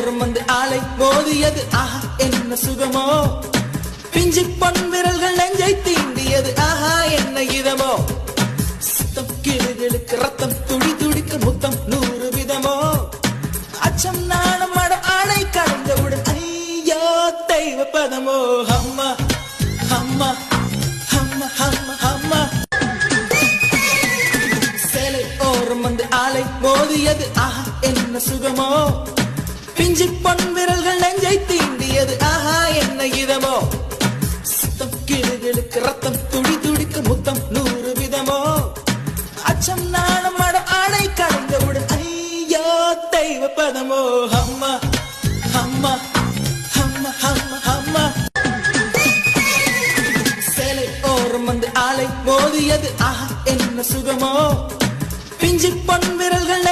ஓரம் வந்து ஆளை மோதியது ஆஹா என்ன சுகமோ பிஞ்சி பொன் விரல்கள் நெஞ்சை தீண்டியது ஆஹா என்ன இதமோ சித்தம் கிளுகிளுக்கு ரத்தம் துடி துடிக்க முத்தம் 100 விதமோ அச்சம் நாணம் மடம் ஆணை கடந்தவுடன் ஐயோ தெய்வ பதமோ அம்மா அம்மா அம்மா அம்மா அம்மா சேலை ஓரம் வந்து ஆளை மோதியது ஆஹா என்ன சுகமோ பிஞ்சி பொன் விரல்கள் நெஞ்சை தீண்டியது ஆஹா என்ன இதமோ சித்தம் கிளுகிளுக்கு ரத்தம் துடி துடிக்க முத்தம் 100 விதமோ அச்சம் நாணம் மடம் ஆணை கடந்தவுடன் ஐயோ தெய்வ பதமோ அம்மா அம்மா அம்மா அம்மா அம்மா சேலை ஓரம் வந்து ஆளை மோதியது ஆஹா என்ன சுகமோ பிஞ்சி பொன் விரல்கள்